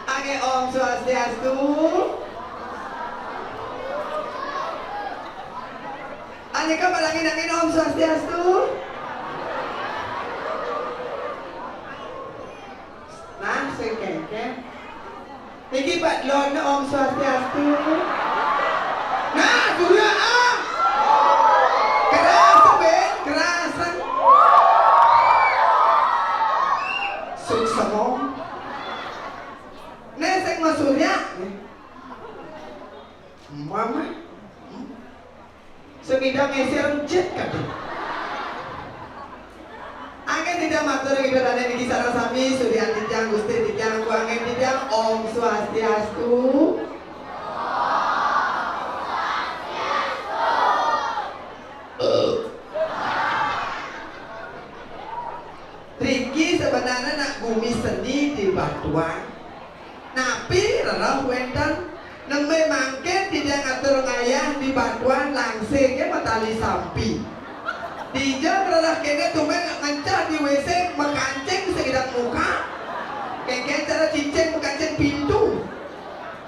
Age Om Swastiastu. Anika palangin angin Om Swastiastu. Nah, sing kengken. Iki batlon Om Swastiastu. Nah, surya ah. Kerasan ben, kerasan. Suksamong. Neseng masurya. Mama. Sumidang ngeser jet kan. Angin tidak matur kita dana niki sareng sami Surya Tijang Gusti Tijang ku angin Tijang Om Swastiastu. Riki sebenarnya nak bumi seni di batuan. Napi rarah wenten nembe mangke tidak ngatur ngayah di batuan langsingnya matali sampi. Dijak rarah kene tumen ngancah di WC makancing segidang muka. Kengken cara cincin makancing pintu.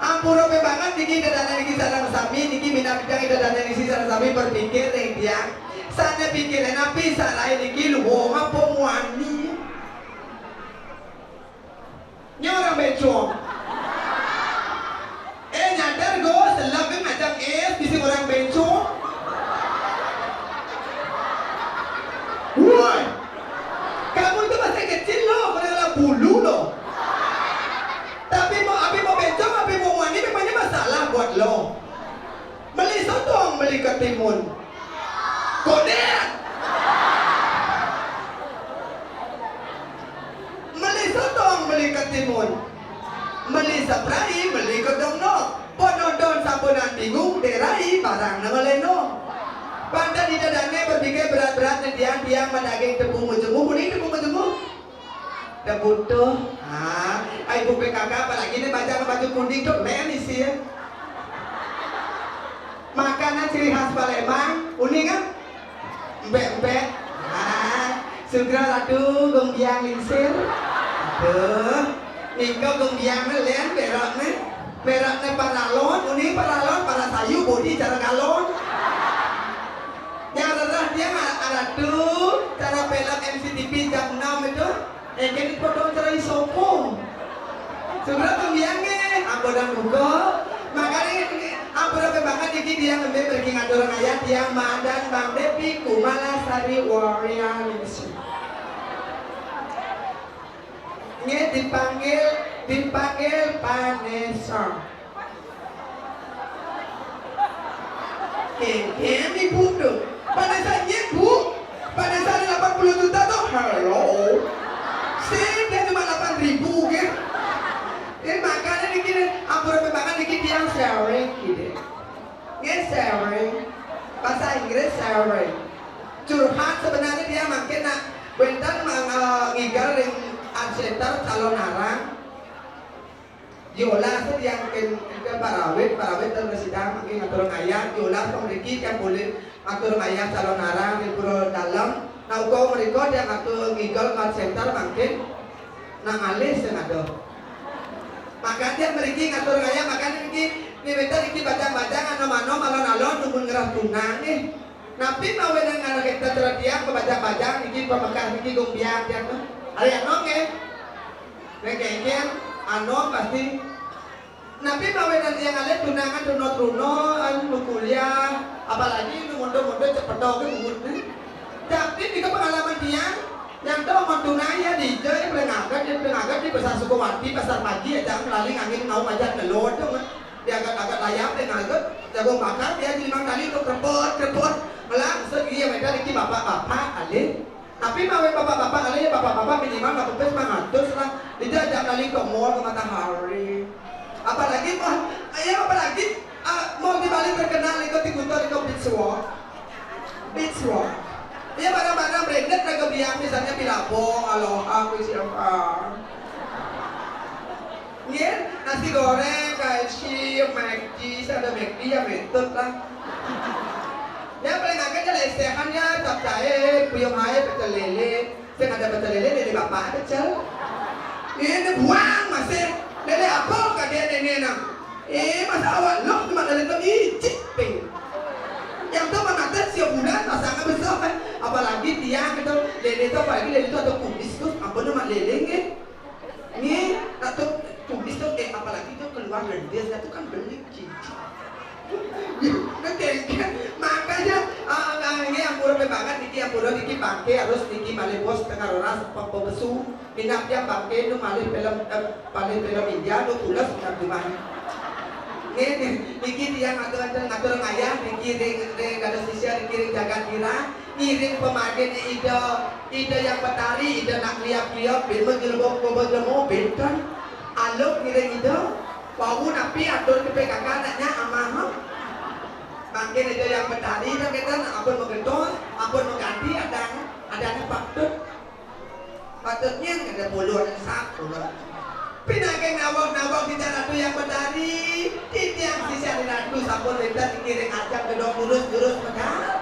Ampura pe banget niki dadana niki sareng sami niki mina bidang dadana niki sareng sami berpikir ning dia. Sana pikirin napi sarai niki luwong apa muani. Nyorang becok. Nyadar go selapin macam bisa orang becok. Woi, kamu itu masih kecil loh, padahal bulu loh. Tapi mau becok, tapi mau mandi memangnya masalah buat lo. Beli sotong, beli ketimun. Kodet. Beli sotong, beli ketimun. Beli saprai, beli kedong no. Penonton sampunan bingung, derai barang nama leno. Pada di dadanya berpikir berat-berat dan dia mendaging tepung menjemur, kuning tepung menjemur. Dah butuh. Ibu PKK apalagi ini baca baju kuning tuh men isi ya. Makanan ciri khas Palembang, unik kan? Empek-empek. Segera ladu gombiang lingsir. Aduh. Niko gombiang len beraknya paralon, unik paralon para sayu bodi cara galon. Yang rarah dia ada tuh cara pelak MCTV jam 6 itu jadi potong cara isopo sebenarnya pembiangnya aku dan buka makanya aku udah banget jadi dia ngambil pergi ngatur ayat dia madan Bang Depi Kumala Sari Warrior ini dipanggil Vanessa. Kayaknya ibu tuh Vanessa bu Vanessa 80 juta tuh halo sih dia cuma 8.000 gitu ini makanya dikini ampun banget dikini dia sharing gitu dia sharing bahasa Inggris sharing curhat sebenarnya dia makin nak bentar ngigal yang ansetar calon arang Yola itu yang ke parawit terus sidang makin ngatur ayat Yola memiliki yang boleh ngatur ayat calon arang di pura dalam nah kau mereka yang ngatur ngigal call center makin nang alis yang ada maka dia memiliki ngatur ayat makanya ini bentar ini bacang-bacang ano-ano malon-alon nunggu ngerah tunang nih tapi mau yang anak kita terdiam ke bacang-bacang ini pemekah ini gombiang dia tuh ada yang nongeng kayaknya ano pasti nabi bawenan yang ada tunangan runo anu kuliah apalagi nu mondo cepet dong ke tapi di pengalaman dia yang tahu mau tunanya di jaya pelengagat di pasar Sukowati pasar pagi aja melalui angin mau aja telur tuh dia agak layap dengan jagung bakar dia 5 kali untuk krepot langsung dia mereka di bapak-bapak alih tapi mau bapak-bapak alih bapak-bapak minimal 500 lah dia ajak kali ke mall ke Matahari apalagi mau dibalik terkenal ikut ikutan ikut beach walk ya barang-barang branded mereka biang misalnya Billabong, Aloha, siapa ya nasi goreng, KFC, McD, ada McD ya metode lah ya paling agak aja lesehan ya capcay, puyong air, pecel lele saya ada pecel lele dari bapak pecel ini buang masih lendir saya tuh kan beli cici. Makanya ini ampura banget niki ampura niki bangke harus niki malih bos tengah roras besu minap dia bangke nu malih film India nu tulas minap di mana niki dia ngatur ngayah niki ring ada sisya niki ring jaga kira ngiring pemagen ide yang petari ide nak liap-liap bema jelebok kobo bentan aluk ngiring ide bau napi atur ke PKK anaknya amah bangkit itu yang petani dan kita ampun menggentos ampun mengganti ada patutnya ada puluhan satu pinageng nawang kita ratu yang petani titiang sisa di ratu sampun kita dikiring ajak ke dong lurus pedal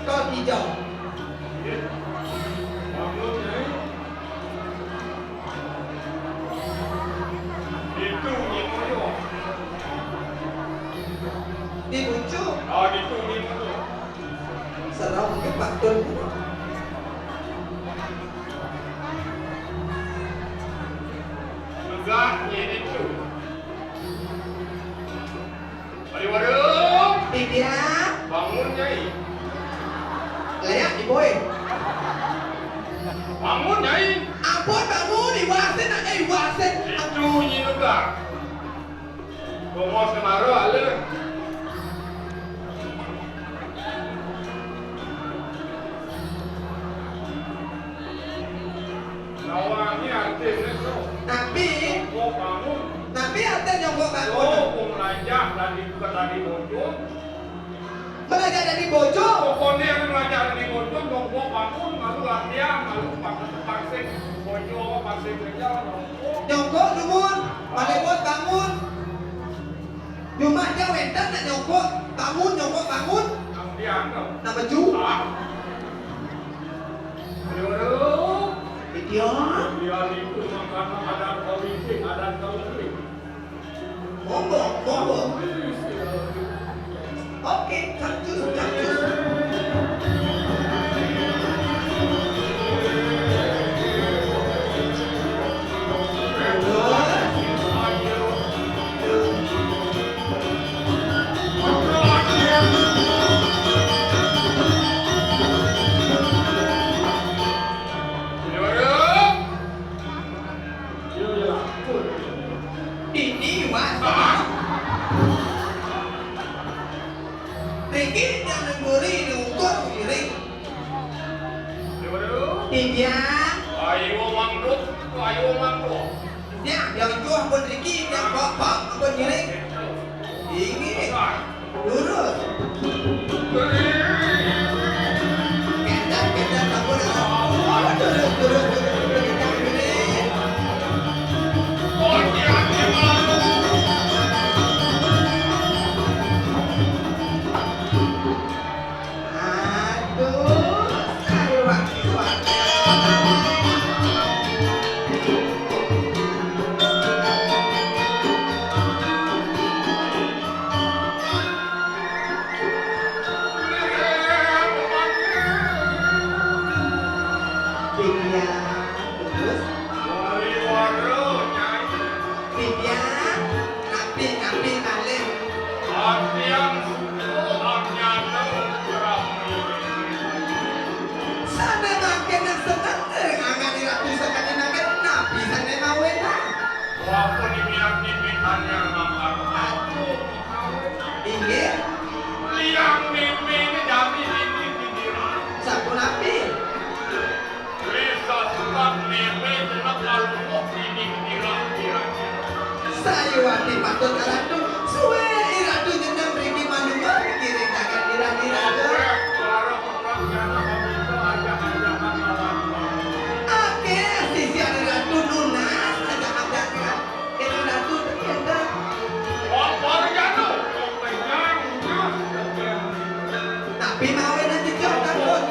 kol hijau. Bangun Nyai. Itu Nimoyo. Dibujuk. Oh, itu Nimoyo. Serau ke Pak Tun. Enggak, ini itu. Waduh. Iya. Bangun Nyai. Layak di boy. Bangun Nyai. Ampun bangun iwasin nak iwasin. Itu Nyinugak. Gomos kemaro ale. Lawangi artinya so. Nabi, Kok bangun. Nabi ada nyogok bangun. Oh, belajar dari bukan dari bojo. Belajar dari bojo. Pokoknya yang belajar dari bojo, nongkrong bangun, lalu latihan, lalu paksa bojo, paksa kerja, nongkrong. Nyogok dumun, malebot bangun. Cuma dia wentan nak nyogok bangun, nyogok bangun. Yang dianggap. Nama ju. Ah. Aduh. Video. Dia itu makanan adat politik, adat politik. Monggo, monggo. Oke, capcus, capcus. Ini mas. Riki yang memberi nungkut kiri. Tiga. Ayo mangduk, ayo mangduk. Ya, yang itu ampun Riki, yang bapak ampun kiri. Ini lurus. Kejar, kejar ampun. Lurus, lurus, lurus, kejar kiri. Oh, dia Aduh, ayo waktu-waktu. Tiga, terus. Tiga, napi balik. Sana makin senang angan iratu sekali makin napi sana mau enak. Inggih, sapu napi. Saya wati patut iratu suwe iratu jeneng mriki manunggal pikirin akan iratu. Oke, sisi iratu lunas ada iratu ternyata. Tapi mau nanti jauh takut.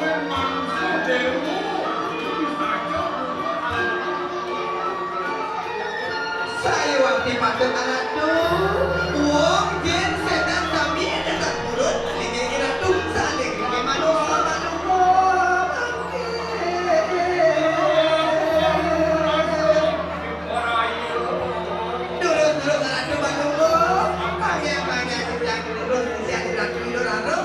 Saya wati patut iratu. Wong jen sedang kami dekat mulut lagi iratu saling lagi manunggal. Durus iratu manunggal. Panggil sejak durus siang iratu iratu.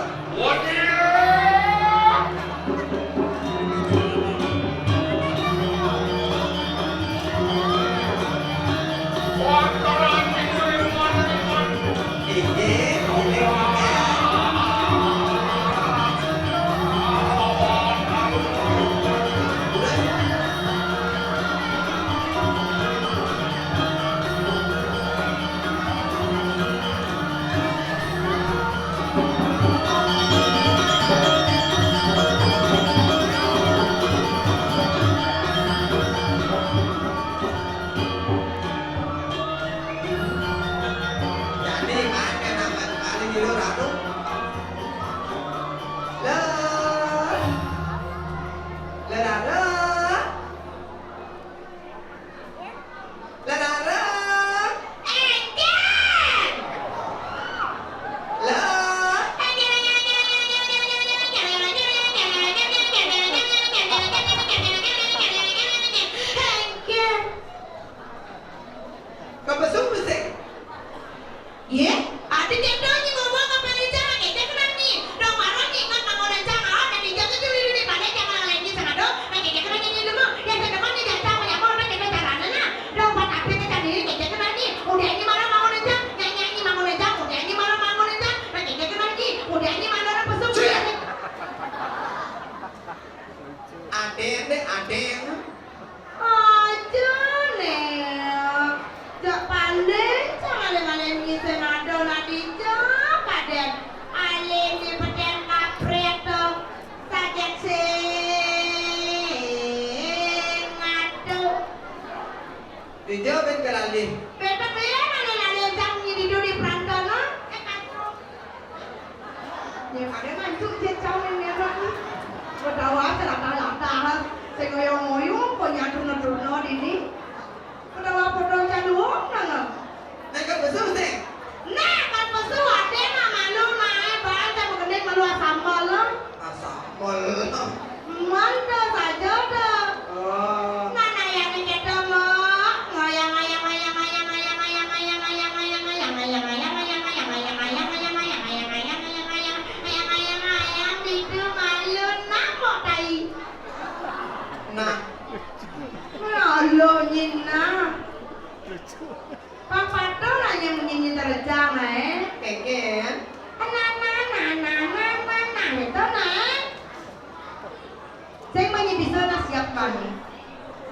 ni bisa na siapkan.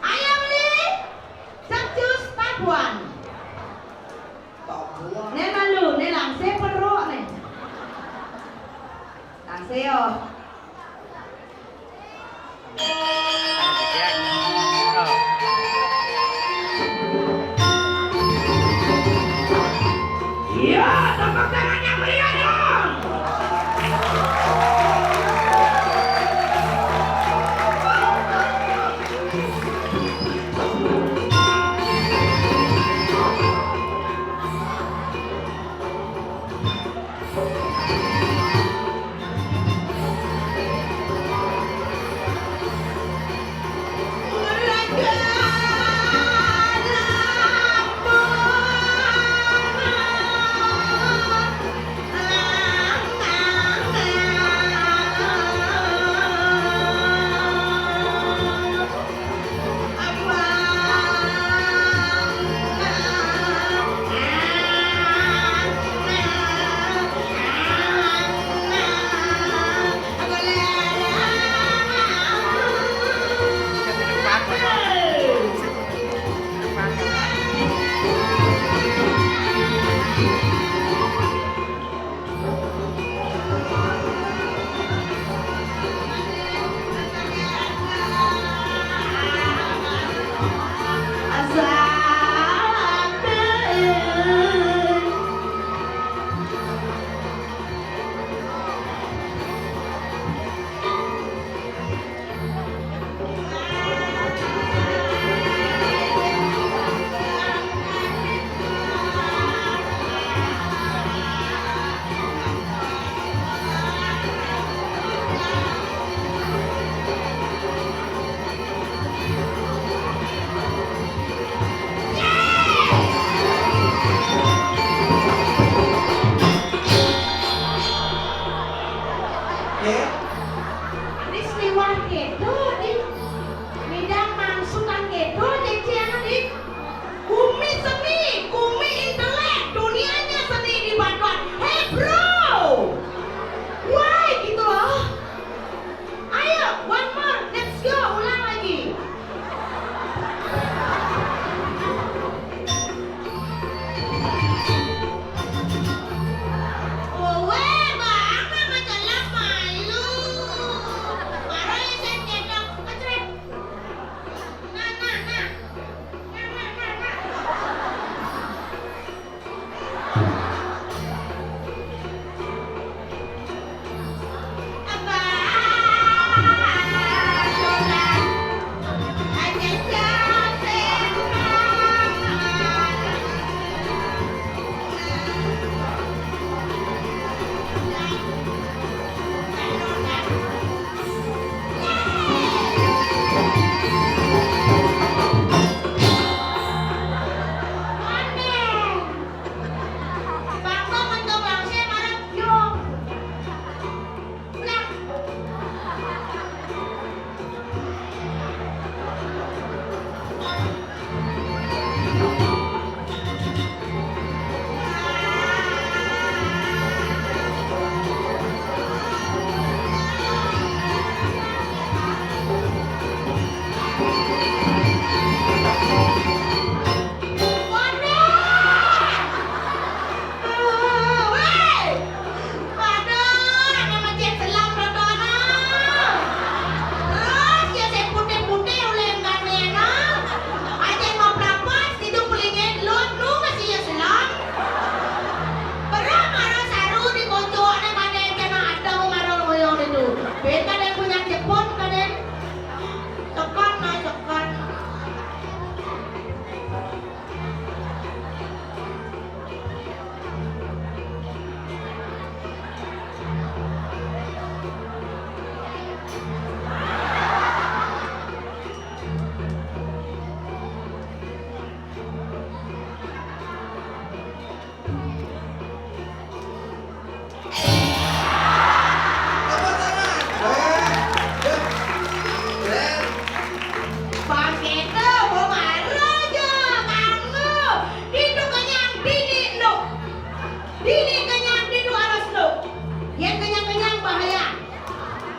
Ayam ni capcus tabuan. Tabuan. Ni malu, ni langse perut ni. Langse yo. Ya, tepuk tangan yang meriah dong.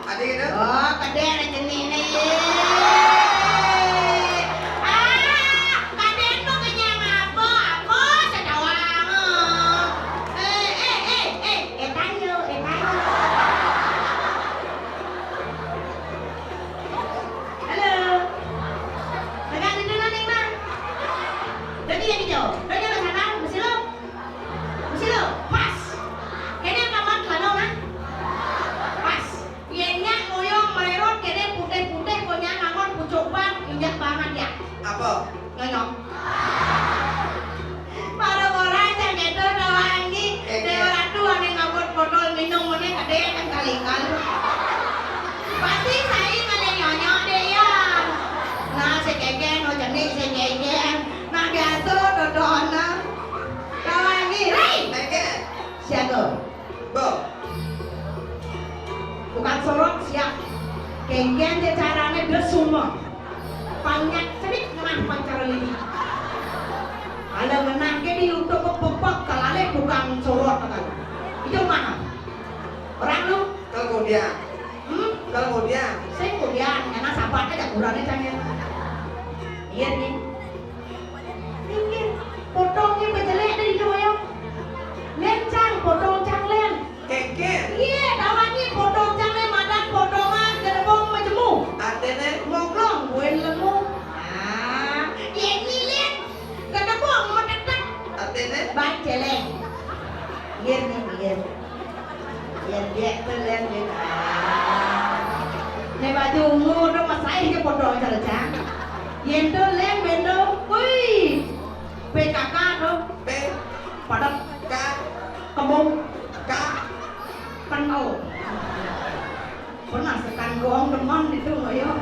Adik itu? Oh, kadang ada jenis ni. Bukan sorot siap. Kengken dia caranya dia semua. Banyak cerit ngenah pancara ini. Kalau ngenah ke di YouTube pepek kalau bukan sorot kan. Itu mana? Orang lu? Kalau dia, kalau dia, Saya kemudian karena sahabatnya tak kurangnya canggih. Iya nih. Ini potongnya berjelek dari itu ya. Lencang potong cang len. kengken, Iya, kawannya potong cang len madan potongan gerbong macammu. atene, Ngoglong buen lemu. Ah, ini len. Gerbong mau tetap atene, ban celeng. Iya nih, iya. Iya dia len dia. Này bà dù ngu đâu mà sai cái bột rồi thật là chán. Yên đâu lên bên đâu. Ui. Về cả ca đâu. be, Bà đất. ka, Cầm bông. ka, Căn ổ. Vẫn là sự căn của ông đồng ngon thì tôi nói không.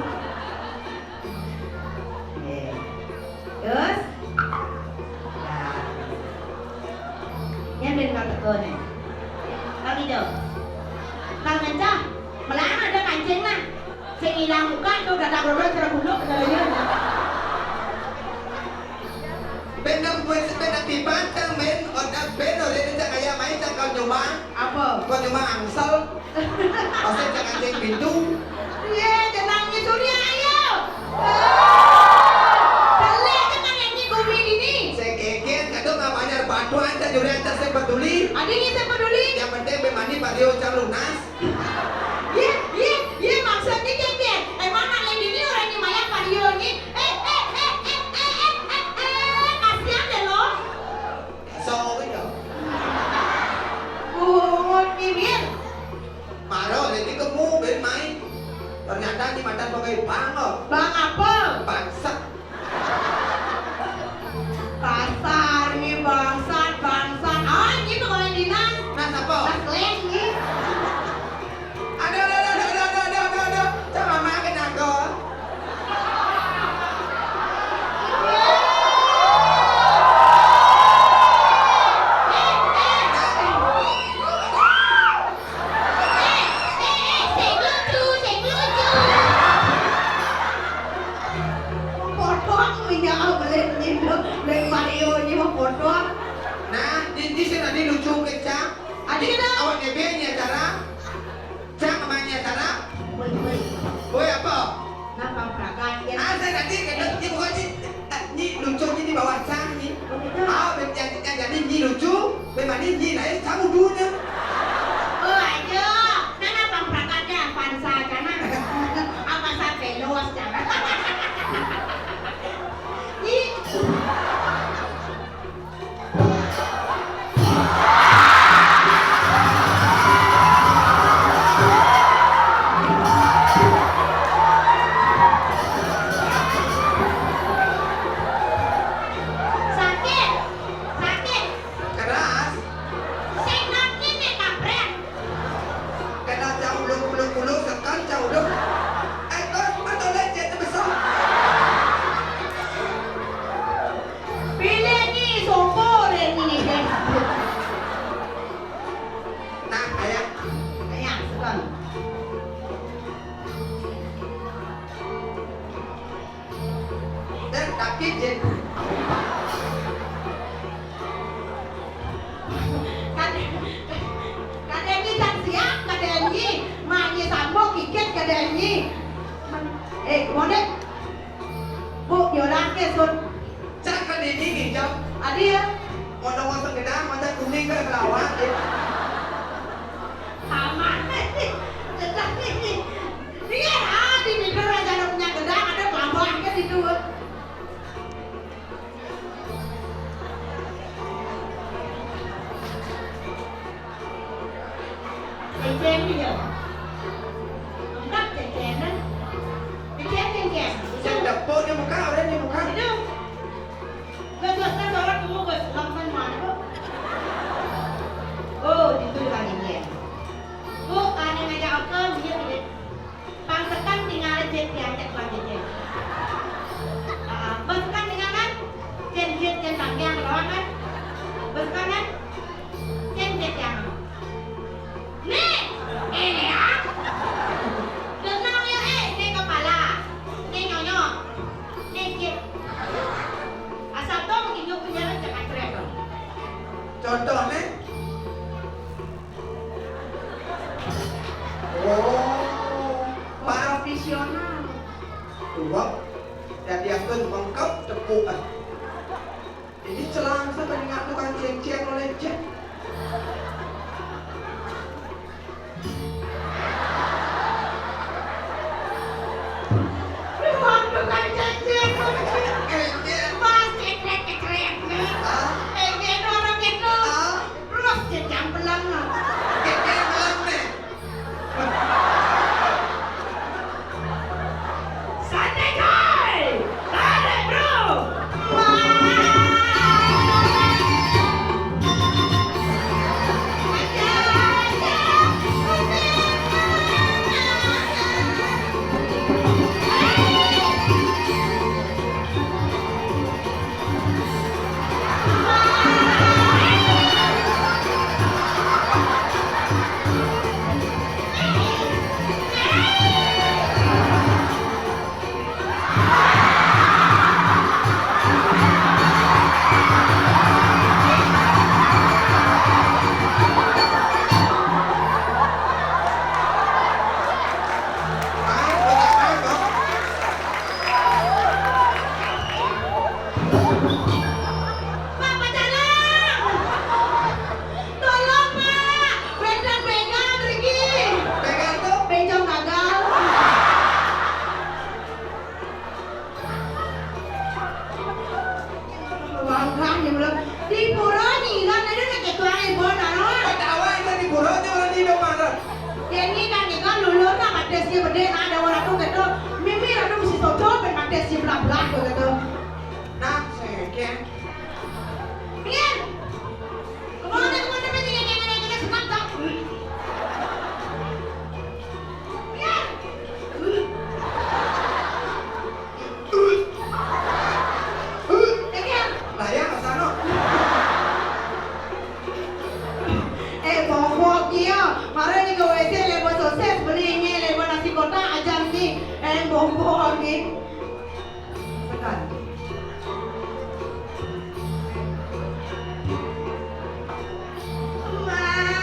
Yes. Nhân bên vào cơ này. Tao đi đâu? Tao nhận cho. Mà láng là đứa cảnh chính nè. Saya hilang bukan tuh datang berdua cara buluk katanya. ben nam gue ben nak tiban cang ben, otak ben oleh cang ayam main cang kau nyoba, Apa? kau nyoba angsal, pasti cang anjing pintu, Iya, tenangnya Surya ayo. Pelik tenang yang di bumi ini. saya kengken, kadang nggak banyak bantuan cang juri cang saya peduli, Adiknya saya peduli. yang penting be mandi Mario cang lunas, Iya, maksudnya gini. Mana lagi ini orangnya Maya Mario ini? Kasihan deh lo. so gitu, Mimin. Maro jadi kamu ben main, ternyata di mata pakai bang loh, Bang apa? bangsa, Pasar nih bangsat. Ah, ini pegawai dinas. nas apa? Keren nih. Ada, jangan makan aku. Potong minyak beli Mario ini mau potong. Nah, di sini nanti lucu kecap. Adik dah. Awak nebenya cara, cang namanya cara. Woi. Boy apa? Napa prakan ya? Saya nanti kadang ini bukan ini lucu ini bawa cang ni. Yang jadi ini lucu, memang ini naik kamu dulu. Oh aja. Nana bang prakatnya pansa karena apa sampai luas jangan. Ih. Sakit. Keras, Senoknya nih kampret. kena jauh bulu sekan jauh dulu. Kau atau lecet besar. Pilih nih sopor ini deh. Nah, ayah. Kayak sekarang. Dan kaki jen. Kadang tak siap, kadang ni maknya sambung kikit kadang ni. Kemana? Bu, yorak ke sun. Cang kan ini hijau. Adi ya? Ngomong segedang, mata kuning ke kelawat. Aman. Dia di mikir aja ada punya gedang, ada kelabang kan itu. Ceng đi giờ. Đắp chèn đó. Cái chén chèn. Cang dapur ni muka, ada ni muka. Itu. Gak orang kamu gak lakukan mana kok. tua. Dan dia pun mengkap tepuk. Ini celang sa telinga tukang ceng-ceng oleh cek. Ruang tukang ceng-ceng. Mas kecret-kecret. Dia orang itu. Terus dia jambelang. Santai coy. Santai bro. Pak Jalang. Tolong Pak. Bentang pegang Riki. Pegang tuh. Bencong gagal. Banggang dia bilang di pura nih kan ada nak ketua ibu nano. Tawa itu di burunya orang di marah. Yang ini kan lulur nak mates dia berde ada orang tu kata mimi ada mesti cocok ben mates dia belak-belak kata. Nah, saya Mian. Kemana mesti yang senang tak? Mian. Mian. layang ke sana. Bongkok dia. Mari ni kau esok lepas sosial belinya lepas nasi kotak ajam ni. Bongkok ni. Benar. Mak.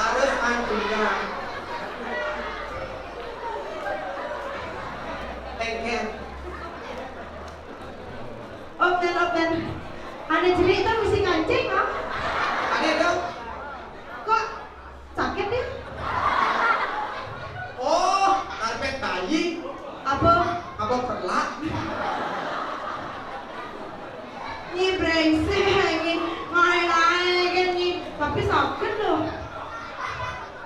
Harus mandinya. Tengken. Opten. Ada cerita mesti kancing ah. Ada dong. Kok sakit dia? Oh, karpet bayi. Apa? Apa perlak? Ni brengsek ini ngai kan ni tapi sakit loh.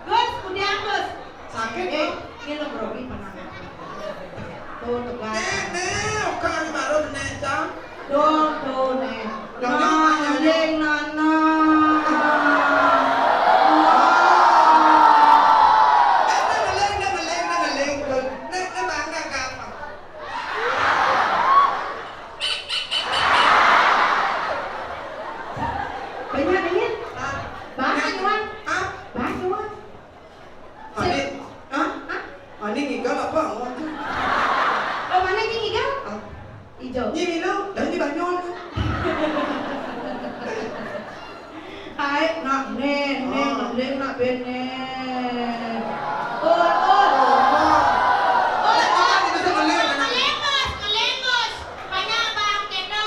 Gus, kemudian Gus. Sakit Ini lo grogi panangan. Tuh tegas. Okan baru necang. Tuh nih. Naleng nana. Banyak dingin. Bahasa Iwan. Bahasa Iwan. Ani ngigal apa? Oh mana ni ikan? Hijau. Ni minum, dan ni banyon. Hai nak nen nak leng nak benen. Oh. Ngelengos. Banyak bang kena.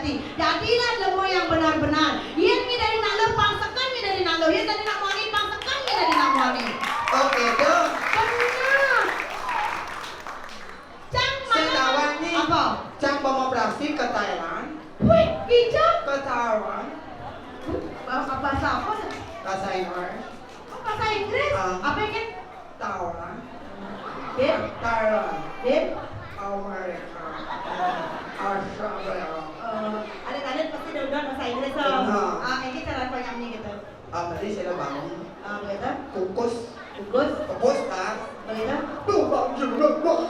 sejati. Jadilah lemo yang benar-benar. Yen mi dari nalo pangsekan mi dari nalo. Yen dari nak wangi pangsekan mi dari nak wangi. Oke, tuh. Benar. Cang Sedawan nih. apa? Cang operasi ke Thailand, Wih, hijau. ke Taiwan, Bahasa apa? bahasa Inggris, Oh, bahasa Inggris. Apa kan? Taiwan, Dip, Thailand, dip. Amerika, Australia. Adik-adik pasti udah bahasa Inggris Benar. loh. Ini cara banyaknya gitu. Tadi saya bangun, Begitu. kukus, Bagus. kukus kan? Begitu. Tuh bang jelek bang.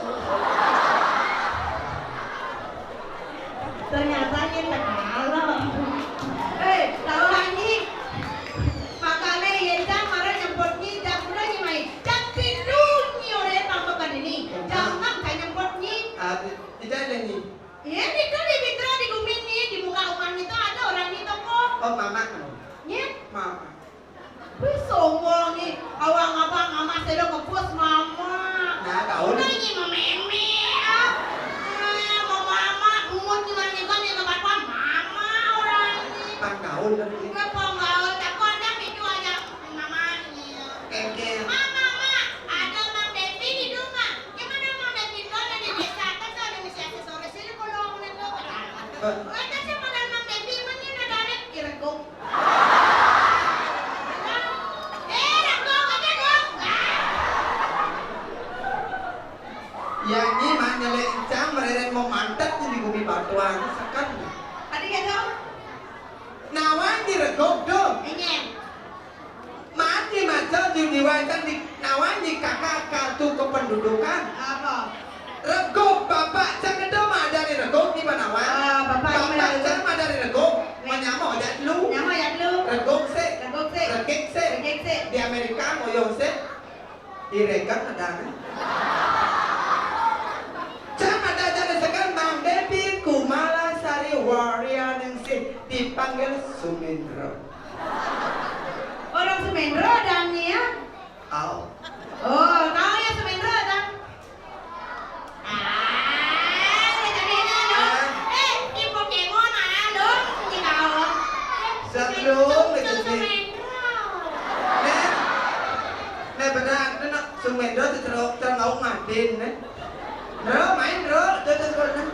Ternyata ini tak kalah. Tahu lagi. Makanya ya jam marah nyempot ni jam udah ni mai. Jam pindung ni orang tambakan ini. Jam 6 saya nyempot ni. Tidak ada nih. Ya di tu di Mitra di Gumin ni di muka rumah itu ada orang itu kok. Oh mama kan? Ya. Mama. Wih sombong ni. Awang abang mama sedang kepus mama. Nah kau Udah nih. ni meme. Mama umur ni mana kan ni bapak mama orang ni. Pangkaul tadi. Gue penggaul tak ada itu aja mama ni. Kengkel. Mama, ada Mang Devi di rumah. Gimana Mang Devi lo ada di desa? Kan ada misi aksesoris ini kalau ngomongin lo kan. Ada siapa dan Mang Devi mana ada ada kiregong. Regong aja dong. Ya ini mah nyelek cang mereren mau mantat di bumi batuan sekan. Tadi kan dong. Nawan diregok dong. Ini. Mati macam diwajibkan di nawan di kakak kartu kependudukan. Apa? Regok bapak cang itu mah dari regok di mana wan? Bapak Bapak cang mah dari regok. Menyamo ya lu. Nama ya lu. Regok se. Regong sih. Regek se. Regeng sih. Di Amerika moyong se. Di regan ada kan? Cang ada jadi sekan Mang Devi Kumala Sari Warrior yang si dipanggil Sumendro. Orang Sumendro dan ya. Oh. Oh, tahu ya Sumendro dan. Jadinya dong. Di Pokemon dong, di kau. Sebelum itu sih. Sumendro. Nah benar, itu nak Sumendro itu terangau ngadin, nih. Bro, main bro, itu sekolah.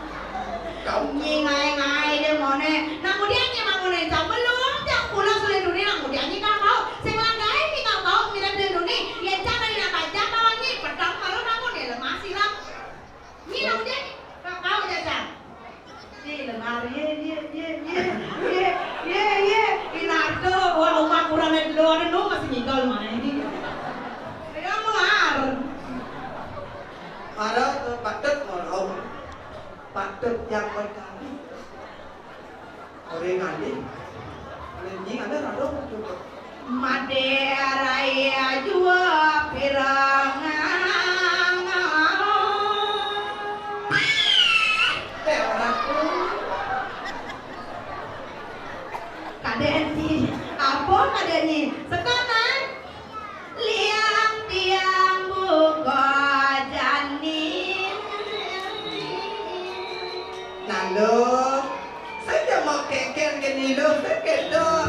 Kau Ngai dia mau nih. Nah kemudiannya mau nih, jam belum jam pulang sudah dunia. Nah kemudiannya kau mau. Selanggai ni kau mau minat dia dunia. Ya jangan ni nak baca kawan ni. Pedang baru kamu ni lemah silam. Ni nah kemudian kau jaga. Ni lemari ye. Inato, wah rumah kurang di luar tu masih nyikol mana ini. Kamu har. ada tuh patut mau patut yang berkali. Orang ngali, ini ada rado juga. Maderaya jua pirangan. Orangku. Kadeni, apa kadeni? Sekarang liang tiang buka janin. Nalo, saya mau kengkel gini lo, saya kedok.